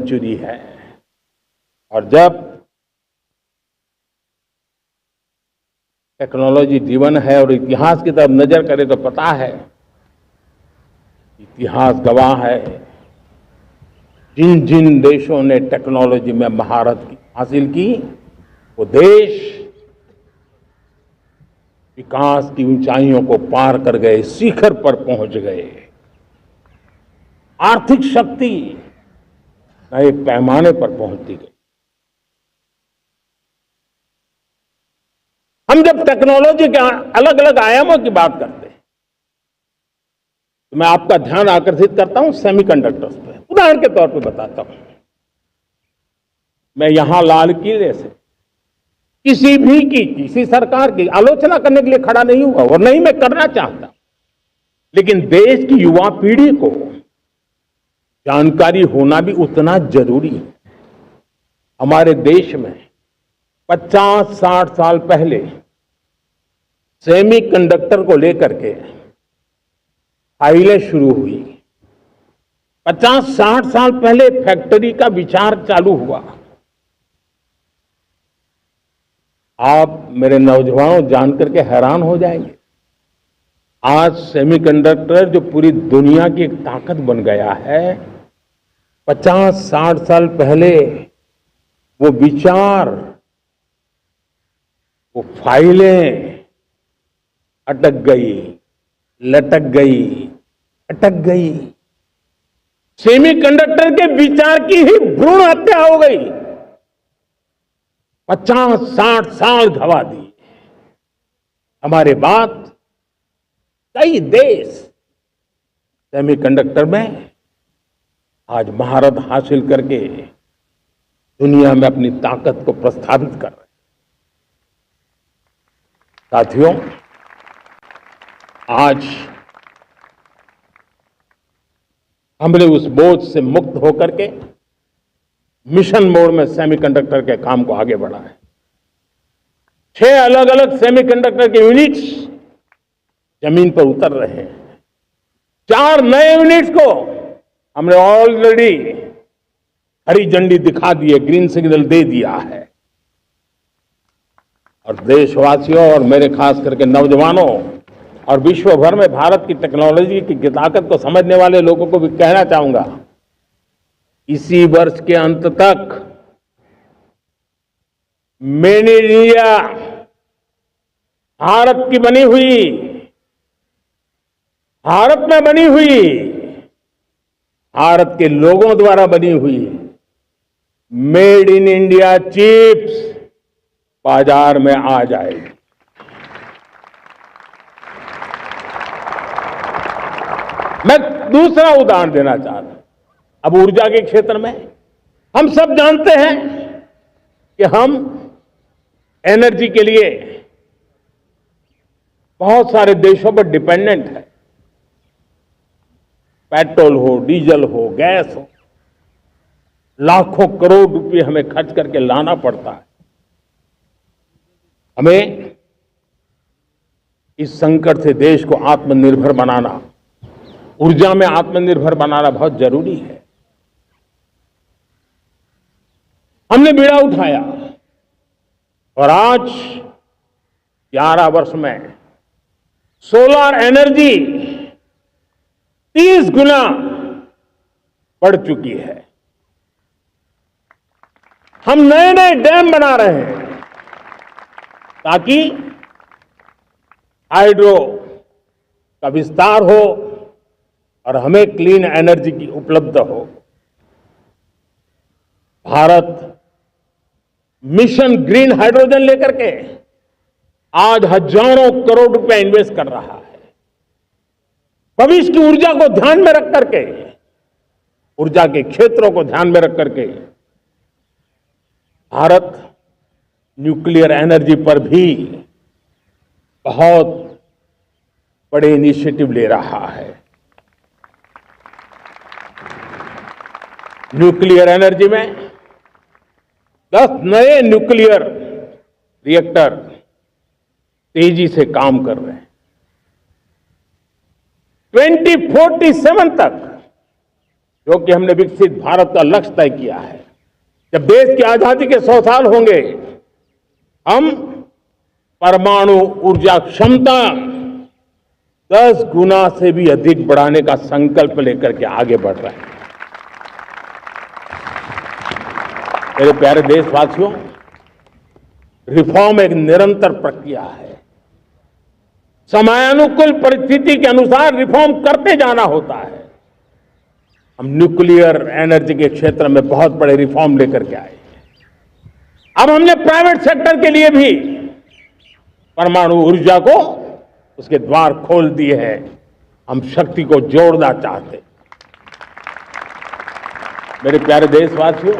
Century है। और जब टेक्नोलॉजी ड्रिवन है और इतिहास की तरफ नजर करें तो पता है, इतिहास गवाह है, जिन जिन देशों ने टेक्नोलॉजी में महारत हासिल की, वो देश विकास की ऊंचाइयों को पार कर गए, शिखर पर पहुंच गए। आर्थिक शक्ति नए पैमाने पर पहुंचती गई। हम जब टेक्नोलॉजी के अलग अलग आयामों की बात करते हैं तो मैं आपका ध्यान आकर्षित करता हूं सेमीकंडक्टर्स पे। उदाहरण के तौर पे बताता हूं, मैं यहां लाल किले से किसी सरकार की आलोचना करने के लिए खड़ा नहीं हुआ और नहीं मैं करना चाहता, लेकिन देश की युवा पीढ़ी को जानकारी होना भी उतना जरूरी है। हमारे देश में 50-60 साल पहले सेमीकंडक्टर को लेकर के फाइलें शुरू हुई। 50-60 साल पहले फैक्ट्री का विचार चालू हुआ। आप मेरे नौजवानों जानकर के हैरान हो जाएंगे, आज सेमीकंडक्टर जो पूरी दुनिया की एक ताकत बन गया है, 50-60 साल पहले वो विचार, वो फाइलें अटक गई, लटक गई, अटक गई। सेमीकंडक्टर के विचार की ही भ्रूण हत्या हो गई। 50-60 साल गवा दिए। हमारे बाद कई देश सेमीकंडक्टर में आज महारत हासिल करके दुनिया में अपनी ताकत को प्रस्थापित कर रहे हैं। साथियों, आज हमने उस बोझ से मुक्त होकर के मिशन मोड में सेमीकंडक्टर के काम को आगे बढ़ा है। 6 अलग अलग सेमीकंडक्टर के यूनिट्स जमीन पर उतर रहे हैं। 4 नए यूनिट्स को हमने ऑलरेडी हरी झंडी दिखा दी है, ग्रीन सिग्नल दे दिया है। और देशवासियों और मेरे खास करके नौजवानों और विश्व भर में भारत की टेक्नोलॉजी की ताकत को समझने वाले लोगों को भी कहना चाहूंगा, इसी वर्ष के अंत तक मेड इन इंडिया, भारत की बनी हुई, भारत में बनी हुई, भारत के लोगों द्वारा बनी हुई मेड इन इंडिया चिप्स बाजार में आ जाएगी। मैं दूसरा उदाहरण देना चाहता हूं। अब ऊर्जा के क्षेत्र में हम सब जानते हैं कि हम एनर्जी के लिए बहुत सारे देशों पर डिपेंडेंट है। पेट्रोल हो, डीजल हो, गैस हो, लाखों करोड़ रुपए हमें खर्च करके लाना पड़ता है। हमें इस संकट से देश को आत्मनिर्भर बनाना, ऊर्जा में आत्मनिर्भर बनाना बहुत जरूरी है। हमने बीड़ा उठाया और आज 11 वर्ष में सोलर एनर्जी 30 गुना बढ़ चुकी है। हम नए नए डैम बना रहे हैं ताकि हाइड्रो का विस्तार हो और हमें क्लीन एनर्जी की उपलब्ध हो। भारत मिशन ग्रीन हाइड्रोजन लेकर के आज हजारों करोड़ रुपए इन्वेस्ट कर रहा है। भविष्य की ऊर्जा को ध्यान में रख करके, ऊर्जा के क्षेत्रों को ध्यान में रख करके भारत न्यूक्लियर एनर्जी पर भी बहुत बड़े इनिशिएटिव ले रहा है। न्यूक्लियर एनर्जी में 10 नए न्यूक्लियर रिएक्टर तेजी से काम कर रहे हैं। 2047 तक क्योंकि हमने विकसित भारत का लक्ष्य तय किया है। जब देश की आजादी के 100 साल होंगे, हम परमाणु ऊर्जा क्षमता 10 गुना से भी अधिक बढ़ाने का संकल्प लेकर के आगे बढ़ रहे हैं। मेरे प्यारे देशवासियों, रिफॉर्म एक निरंतर प्रक्रिया है। समयानुकूल परिस्थिति के अनुसार रिफॉर्म करते जाना होता है। हम न्यूक्लियर एनर्जी के क्षेत्र में बहुत बड़े रिफॉर्म लेकर के आए। अब हमने प्राइवेट सेक्टर के लिए भी परमाणु ऊर्जा को उसके द्वार खोल दिए हैं। हम शक्ति को जोड़ना चाहते हैं। मेरे प्यारे देशवासियों,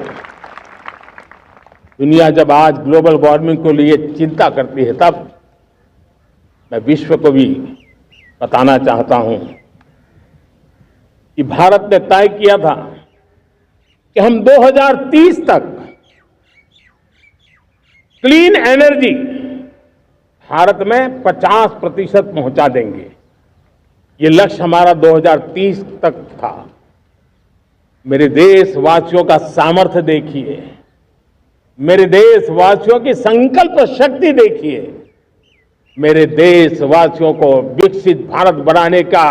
दुनिया जब आज ग्लोबल वार्मिंग को लिए चिंता करती है, तब मैं विश्व को भी बताना चाहता हूं कि भारत ने तय किया था कि हम 2030 तक क्लीन एनर्जी भारत में 50% पहुंचा देंगे। ये लक्ष्य हमारा 2030 तक था। मेरे देशवासियों का सामर्थ्य देखिए, मेरे देशवासियों की संकल्प शक्ति देखिए, मेरे देशवासियों को विकसित भारत बनाने का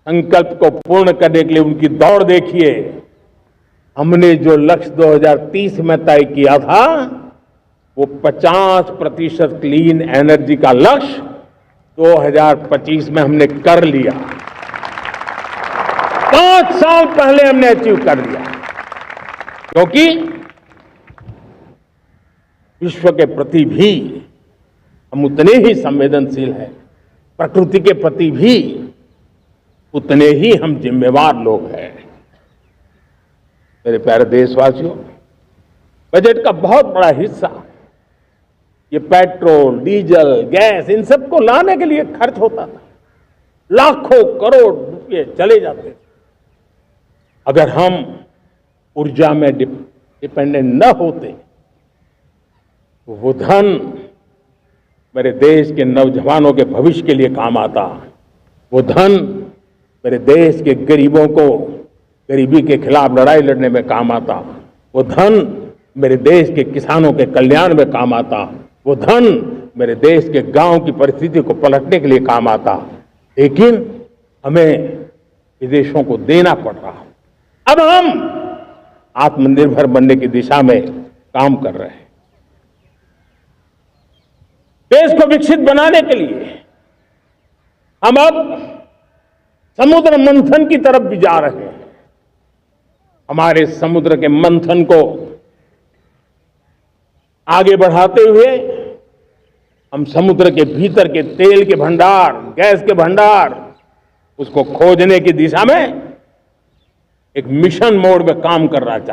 संकल्प को पूर्ण करने के लिए उनकी दौड़ देखिए। हमने जो लक्ष्य 2030 में तय किया था, वो 50% क्लीन एनर्जी का लक्ष्य 2025 में हमने कर लिया। 5 साल पहले हमने अचीव कर लिया, क्योंकि विश्व के प्रति भी हम उतने ही संवेदनशील हैं, प्रकृति के प्रति भी उतने ही हम जिम्मेवार लोग हैं। मेरे प्यारे देशवासियों, बजट का बहुत बड़ा हिस्सा ये पेट्रोल, डीजल, गैस, इन सबको लाने के लिए खर्च होता था। लाखों करोड़ रुपए चले जाते थे। अगर हम ऊर्जा में डिपेंडेंट न होते, तो वो धन मेरे देश के नौजवानों के भविष्य के लिए काम आता। वो धन मेरे देश के गरीबों को गरीबी के खिलाफ लड़ाई लड़ने में काम आता। वो धन मेरे देश के किसानों के कल्याण में काम आता। वो धन मेरे देश के गांव की परिस्थिति को पलटने के लिए काम आता। लेकिन हमें विदेशों को देना पड़ रहा। अब हम आत्मनिर्भर बनने की दिशा में काम कर रहे हैं। देश को विकसित बनाने के लिए हम अब समुद्र मंथन की तरफ भी जा रहे हैं। हमारे समुद्र के मंथन को आगे बढ़ाते हुए हम समुद्र के भीतर के तेल के भंडार, गैस के भंडार, उसको खोजने की दिशा में एक मिशन मोड में काम करना चाहते हैं।